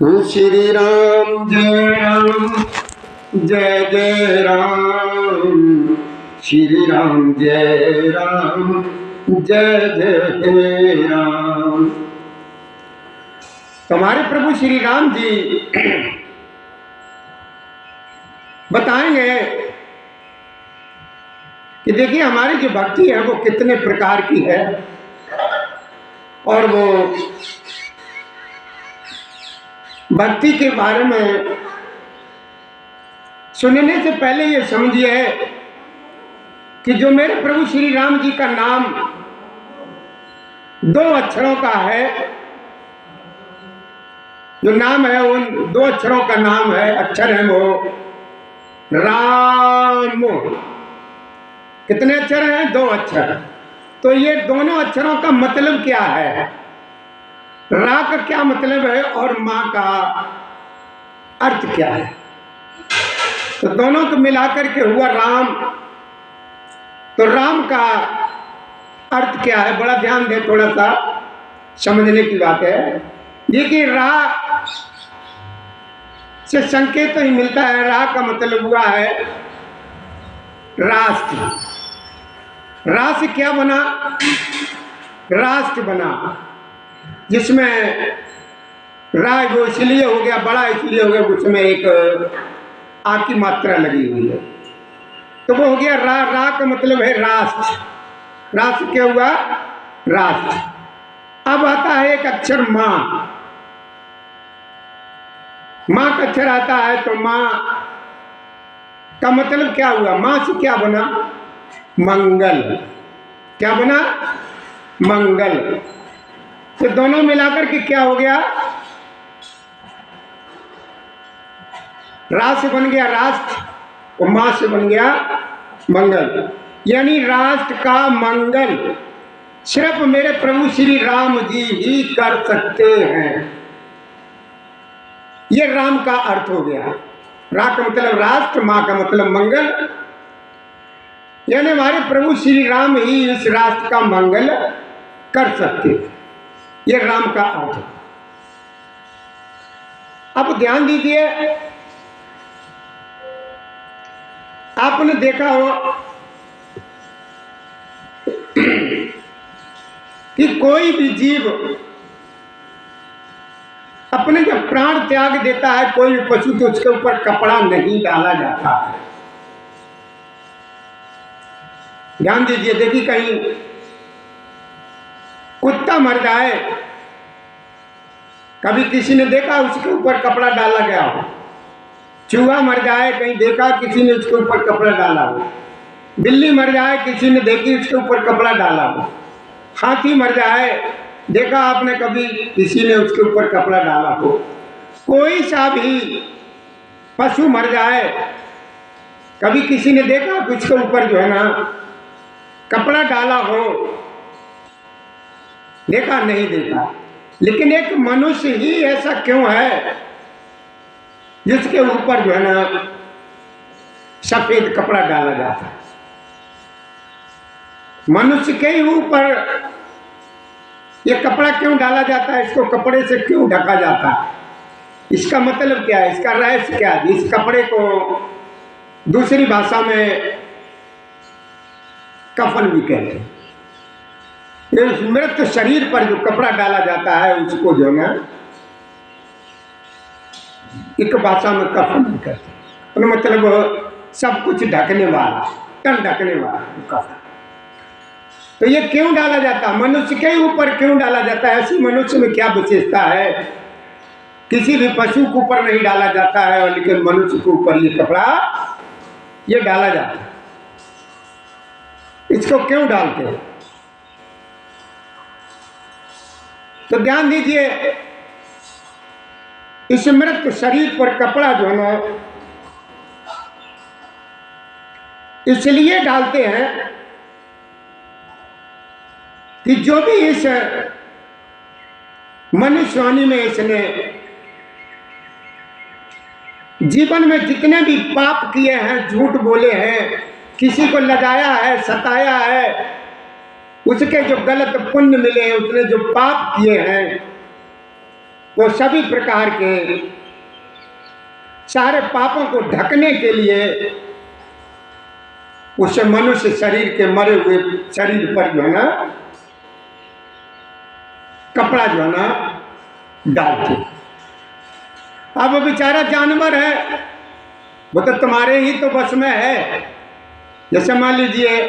श्री राम जय जय राम, श्री राम जय जय राम। तो हमारे प्रभु श्री राम जी बताएंगे कि देखिए हमारी जो भक्ति है वो कितने प्रकार की है, और वो भक्ति के बारे में सुनने से पहले ये समझिए कि जो मेरे प्रभु श्री राम जी का नाम 2 अक्षरों का है, जो नाम है उन 2 अक्षरों का नाम है, अक्षर है वो राम। कितने अक्षर हैं? 2 अक्षर। तो ये दोनों अक्षरों का मतलब क्या है? रा का क्या मतलब है और माँ का अर्थ क्या है? तो दोनों को मिलाकर के हुआ राम। तो राम का अर्थ क्या है? बड़ा ध्यान दे, थोड़ा सा समझने की बात है। देखिए रा से संकेत ही मिलता है। रा का मतलब हुआ है राष्ट्र। रा से क्या बना? राष्ट्र बना, जिसमें रा वो इसलिए हो गया, बड़ा इसलिए हो गया, उसमें एक आ की मात्रा लगी हुई है, तो वो हो गया रा। रा का मतलब है राष्ट्र। राष्ट्र क्या हुआ? राष्ट्र। अब आता है एक अक्षर माँ। माँ का अक्षर आता है, तो माँ का मतलब क्या हुआ? माँ से क्या बना? मंगल। क्या बना? मंगल। तो दोनों मिलाकर के क्या हो गया? रा से बन गया राष्ट्र और माँ से बन गया मंगल। यानी राष्ट्र का मंगल सिर्फ मेरे प्रभु श्री राम जी ही कर सकते हैं। ये राम का अर्थ हो गया। रा का मतलब राष्ट्र, माँ का मतलब मंगल, यानी हमारे प्रभु श्री राम ही इस राष्ट्र का मंगल कर सकते हैं। ये राम का अर्थ है। अब ध्यान दीजिए, आपने देखा हो कि कोई भी जीव अपने जब प्राण त्याग देता है, कोई भी पशु, तो उसके ऊपर कपड़ा नहीं डाला जाता है। ध्यान दीजिए, देखिए कहीं कुत्ता मर जाए, कभी किसी ने देखा उसके ऊपर कपड़ा डाला गया हो? चूहा मर जाए, कहीं देखा किसी ने उसके ऊपर कपड़ा डाला हो? बिल्ली मर जाए, किसी ने देखी उसके ऊपर कपड़ा डाला हो? हाथी मर जाए, देखा आपने कभी किसी ने उसके ऊपर कपड़ा डाला हो? कोई सा भी पशु मर जाए, कभी किसी ने देखा कि उसके ऊपर जो है ना कपड़ा डाला हो? देखा? नहीं देखा। लेकिन एक मनुष्य ही ऐसा क्यों है जिसके ऊपर जो है ना सफेद कपड़ा डाला जाता है? मनुष्य के ही ऊपर ये कपड़ा क्यों डाला जाता है? इसको कपड़े से क्यों ढका जाता है? इसका मतलब क्या है? इसका रहस्य क्या है? इस कपड़े को दूसरी भाषा में कफन भी कहते हैं। इस मृत शरीर पर जो कपड़ा डाला जाता है उसको जो है एक भाषा में कफन भी कहते हैं। मतलब सब कुछ ढकने वाला, तन ढकने वाला कफन। तो ये क्यों डाला जाता है? मनुष्य के ऊपर क्यों डाला जाता है? ऐसी मनुष्य में क्या विशेषता है? किसी भी पशु के ऊपर नहीं डाला जाता है, और लेकिन मनुष्य के ऊपर ये कपड़ा ये डाला जाता है। इसको क्यों डालते हैं? तो ध्यान दीजिए, इस मृत शरीर पर कपड़ा जो है ना इसलिए डालते हैं कि जो भी इस मनुष्यवाणी में इसने जीवन में जितने भी पाप किए हैं, झूठ बोले हैं, किसी को लजाया है, सताया है, उसके जो गलत पुण्य मिले हैं, उसने जो पाप किए हैं, वो सभी प्रकार के सारे पापों को ढकने के लिए उस मनुष्य शरीर के मरे हुए शरीर पर जो है ना कपड़ा जो है ना डालते। अब वो बेचारा जानवर है, वो तो तुम्हारे ही तो बस में है। जैसे मान लीजिए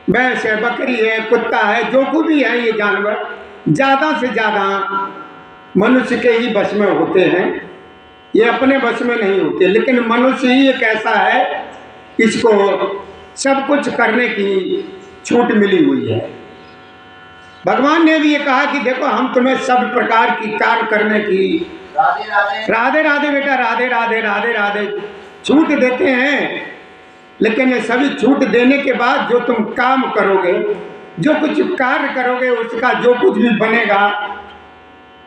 भैंस है, बकरी है, कुत्ता है, जो कुछ भी है, ये जानवर ज्यादा से ज्यादा मनुष्य के ही बस में होते हैं, ये अपने बस में नहीं होते। लेकिन मनुष्य ही एक ऐसा है, इसको सब कुछ करने की छूट मिली हुई है। भगवान ने भी ये कहा कि देखो हम तुम्हें सब प्रकार की कार्य करने की राधे राधे राधे राधे बेटा, राधे राधे राधे राधे छूट देते हैं। लेकिन ये सभी छूट देने के बाद जो तुम काम करोगे, जो कुछ कार्य करोगे, उसका जो कुछ भी बनेगा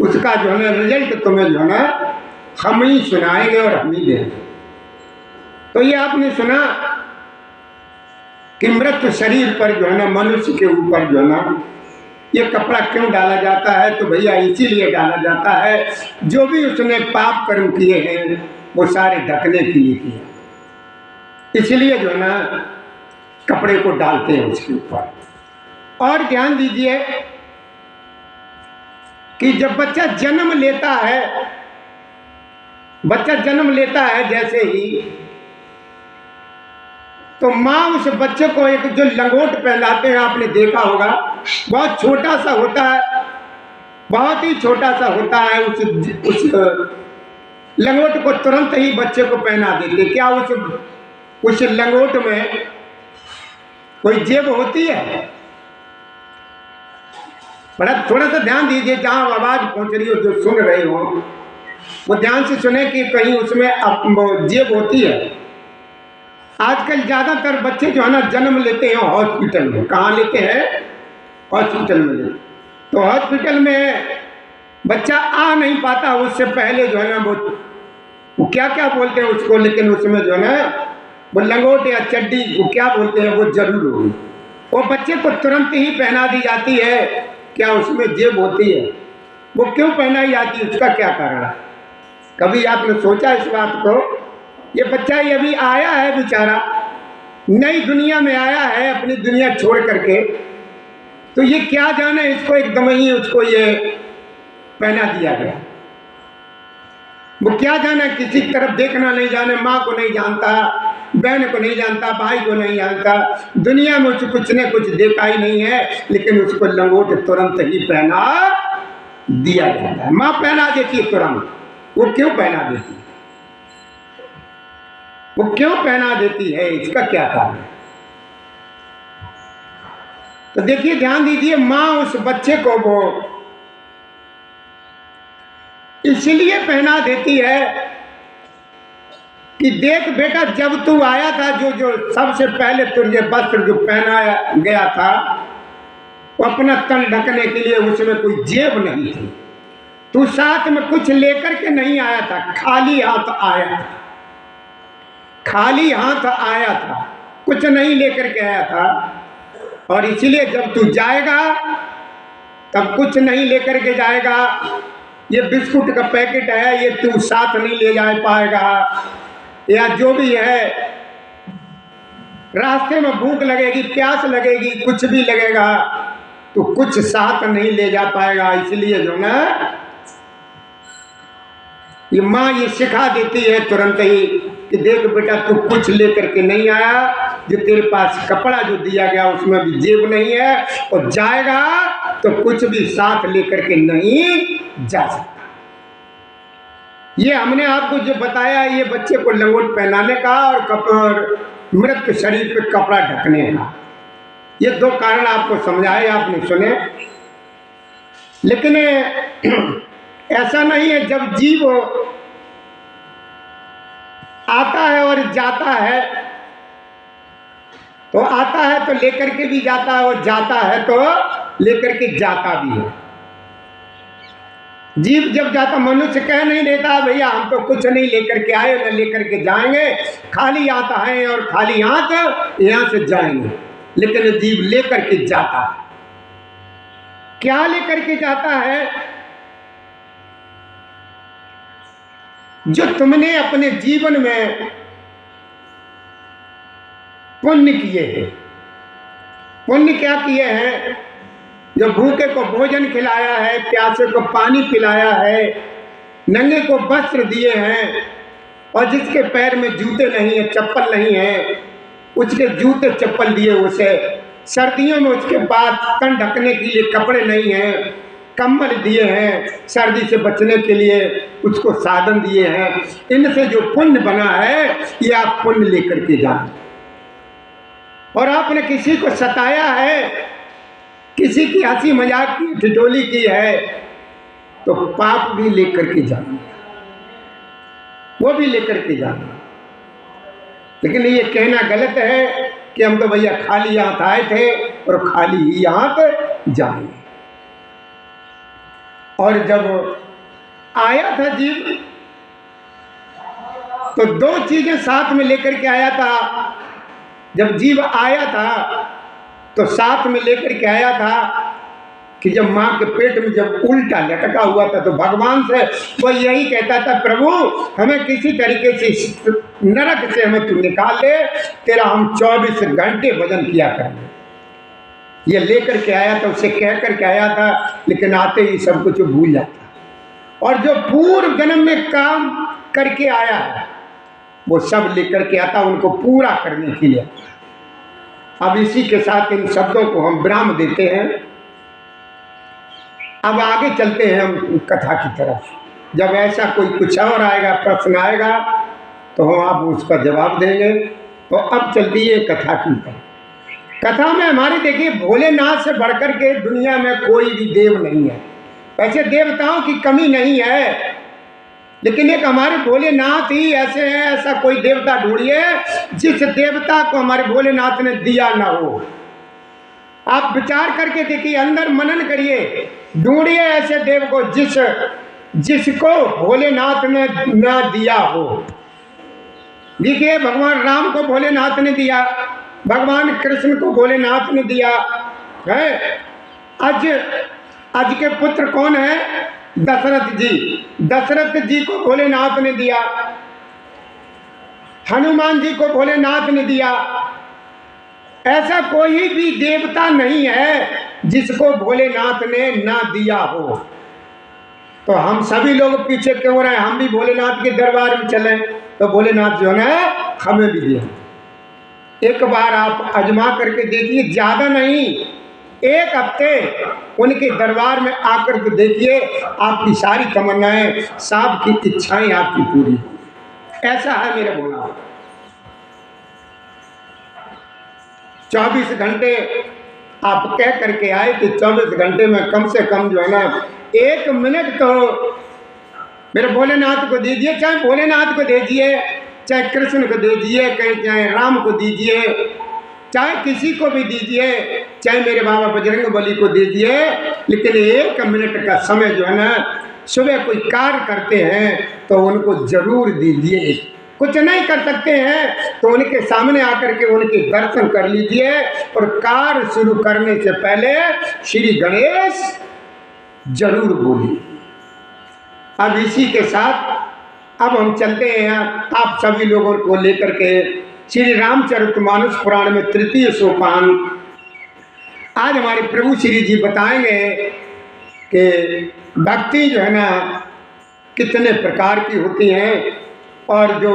उसका जो है ना रिजल्ट तुम्हें जो है ना हम ही सुनाएंगे और हम ही देंगे। तो ये आपने सुना कि मृत शरीर पर जो है ना मनुष्य के ऊपर जो है ना ये कपड़ा क्यों डाला जाता है? तो भैया इसीलिए डाला जाता है, जो भी उसने पाप कर्म किए हैं वो सारे ढकने के लिए किए, इसलिए जो है ना कपड़े को डालते हैं उसके ऊपर। और ध्यान दीजिए कि जब बच्चा जन्म लेता है, बच्चा जन्म लेता है जैसे ही, तो माँ उस बच्चे को एक जो लंगोट पहनाते हैं, आपने देखा होगा, बहुत छोटा सा होता है, बहुत ही छोटा सा होता है। उस लंगोट को तुरंत ही बच्चे को पहना देते। क्या उस लंगोट में कोई जेब होती है? बड़ा थोड़ा सा ध्यान दीजिए, जहां आवाज पहुंच रही हो, जो सुन रहे हो वो ध्यान से सुने कि कहीं उसमें जेब होती है। आजकल ज्यादातर बच्चे जो है ना जन्म लेते हैं हॉस्पिटल में। कहाँ लेते हैं? हॉस्पिटल में लेते। तो हॉस्पिटल में बच्चा आ नहीं पाता, उससे पहले जो है ना वो क्या क्या बोलते हैं उसको, लेकिन उसमें जो है ना वो लंगोट या चड्डी, वो क्या बोलते हैं, वो जरूर होगी। वो बच्चे को तुरंत ही पहना दी जाती है। क्या उसमें जेब होती है? वो क्यों पहनाई जाती है? उसका क्या कारण है? कभी आपने सोचा इस बात को? ये बच्चा ये अभी आया है बेचारा, नई दुनिया में आया है अपनी दुनिया छोड़ करके, तो ये क्या जाने, इसको एकदम ही उसको ये पहना दिया गया। वो क्या जाना, किसी तरफ देखना नहीं जाने, माँ को नहीं जानता, बहन को नहीं जानता, भाई को नहीं जानता, दुनिया में उसको कुछ न कुछ देखा ही नहीं है, लेकिन उसको लंगोट तुरंत ही पहना दिया जाता है। माँ पहना देती है तुरंत। वो क्यों पहना देती है? वो क्यों पहना देती है? इसका क्या कारण है? तो देखिए, ध्यान दीजिए, माँ उस बच्चे को वो इसलिए पहना देती है कि देख बेटा, जब तू आया था, जो सबसे पहले तुझे वस्त्र जो पहनाया गया था, वो अपना तन ढकने के लिए, उसमें कोई जेब नहीं थी। तू साथ में कुछ लेकर के नहीं आया था, खाली हाथ आया था, खाली हाथ आया था, कुछ नहीं लेकर के आया था। और इसलिए जब तू जाएगा तब कुछ नहीं लेकर के जाएगा। ये बिस्कुट का पैकेट है, ये तू साथ नहीं ले जा पाएगा, या जो भी है, रास्ते में भूख लगेगी, प्यास लगेगी, कुछ भी लगेगा, तो कुछ साथ नहीं ले जा पाएगा। इसलिए जो ना ये माँ ये सिखा देती है तुरंत ही कि देख बेटा, तू कुछ लेकर के नहीं आया, जो तेरे पास कपड़ा जो दिया गया उसमें भी जेब नहीं है, और जाएगा तो कुछ भी साथ लेकर के नहीं जा सकता। ये हमने आपको जो बताया, ये बच्चे को लंगोट पहनाने का और मृत शरीर पे कपड़ा ढकने का, ये दो कारण आपको समझाए, आपने सुने। लेकिन ऐसा नहीं है, जब जीव आता है और जाता है, तो आता है तो लेकर के भी जाता है, और जाता है तो लेकर के जाता भी है। जीव जब जाता, मनुष्य कह नहीं देता भैया हम तो कुछ नहीं लेकर के आए, न लेकर के जाएंगे, खाली हाथ आए और खाली हाथ यहां से जाएंगे। लेकिन जीव लेकर के जाता है। क्या लेकर के जाता है? जो तुमने अपने जीवन में पुण्य किए हैं। पुण्य क्या किए हैं? जो भूखे को भोजन खिलाया है, प्यासे को पानी पिलाया है, नंगे को वस्त्र दिए हैं, और जिसके पैर में जूते नहीं है, चप्पल नहीं है, उसके जूते चप्पल दिए उसे। सर्दियों में उसके बाद तन ढकने के लिए कपड़े नहीं हैं, कंबल दिए हैं, सर्दी से बचने के लिए उसको साधन दिए हैं। इनसे जो पुण्य बना है ये आप पुण्य लेकर के जाएं। और आपने किसी को सताया है, किसी की हंसी मजाक की ठिठोली की है, तो पाप भी लेकर के जाना, वो भी लेकर के जाना। लेकिन ये कहना गलत है कि हम तो भैया खाली हाथ आए थे और खाली ही हाथ जाएंगे। और जब आया था जीव तो दो चीजें साथ में लेकर के आया था। जब जीव आया था तो साथ में लेकर के आया था कि जब माँ के पेट में जब उल्टा लटका हुआ था तो भगवान से वो यही कहता था, प्रभु हमें किसी तरीके से नरक से हमें तू निकाल ले, तेरा हम 24 घंटे भजन किया करेंगे। ये लेकर के आया था, उसे कह कर के आया था, लेकिन आते ही सब कुछ भूल जाता। और जो पूर्व जन्म में काम करके आया है वो सब लेकर के आता, उनको पूरा करने के लिए। अब इसी के साथ इन शब्दों को हम विराम देते हैं। अब आगे चलते हैं हम कथा की तरफ। जब ऐसा कोई कुछ और आएगा, प्रश्न आएगा, तो हम आप उसका जवाब देंगे। तो अब चलती है कथा की तरफ। कथा में हमारी देखिए, भोलेनाथ से बढ़कर के दुनिया में कोई भी देव नहीं है। वैसे देवताओं की कमी नहीं है, लेकिन एक हमारे भोलेनाथ ही ऐसे हैं। ऐसा कोई देवता ढूंढिए जिस देवता को हमारे भोलेनाथ ने दिया ना हो। आप विचार करके देखिए, अंदर मनन करिए, ढूंढिए ऐसे देव को जिसको भोलेनाथ ने ना दिया हो। देखिए, भगवान राम को भोलेनाथ ने दिया, भगवान कृष्ण को भोलेनाथ ने दिया है। आज के पुत्र कौन है? दशरथ जी। दशरथ जी को भोलेनाथ ने दिया, हनुमान जी को भोलेनाथ ने दिया। ऐसा कोई भी देवता नहीं है जिसको भोलेनाथ ने ना दिया हो। तो हम सभी लोग पीछे क्यों रहे? हम भी भोलेनाथ के दरबार में चलें तो भोलेनाथ जो है हमें भी दिए। एक बार आप आजमा करके देखिए, ज्यादा नहीं, एक हफ्ते उनके दरबार में आकर के देखिए, आपकी सारी तमन्नाएं, सब की इच्छाएं आपकी पूरी। ऐसा है मेरे भोला। 24 घंटे आप कह करके आए कि 24 घंटे में कम से कम जो है ना 1 मिनट तो मेरे भोलेनाथ को दीजिए। चाहे भोलेनाथ को दीजिए, चाहे कृष्ण को दीजिए, चाहे राम को दीजिए, चाहे किसी को भी दीजिए, चाहे मेरे बाबा बजरंगबली को दीजिए, लेकिन 1 मिनट का समय जो है ना, सुबह कोई कार्य करते हैं तो उनको जरूर दीजिए। कुछ नहीं कर सकते हैं तो उनके सामने आकर के उनके दर्शन कर लीजिए, और कार्य शुरू करने से पहले श्री गणेश जरूर बोलिए। अब इसी के साथ अब हम चलते हैं आप सभी लोगों को लेकर के श्री रामचरितमानस पुराण में 3य सोपान। आज हमारे प्रभु श्री जी बताएंगे कि भक्ति जो है ना कितने प्रकार की होती हैं। और जो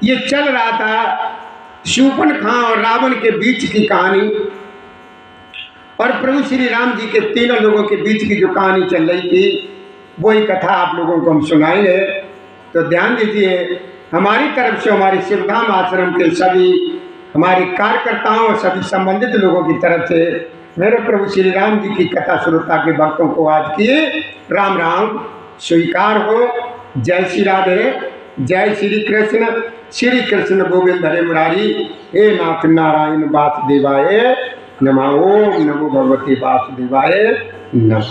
ये चल रहा था शूर्पणखा और रावण के बीच की कहानी, और प्रभु श्री राम जी के तीनों लोगों के बीच की जो कहानी चल रही थी, वही कथा आप लोगों को हम सुनाएंगे। तो ध्यान दीजिए, हमारी तरफ से, हमारे शिवधाम आश्रम के सभी हमारे कार्यकर्ताओं और सभी संबंधित लोगों की तरफ से मेरे प्रभु श्री राम जी की कथा श्रोता के भक्तों को आज की राम राम स्वीकार हो। जय श्री राधे, जय श्री कृष्ण गोविंद हरे मुरारी। हे नाथ नारायण वासुदेवाय नमः। ओम नमो भगवते वासुदेवाय नमः।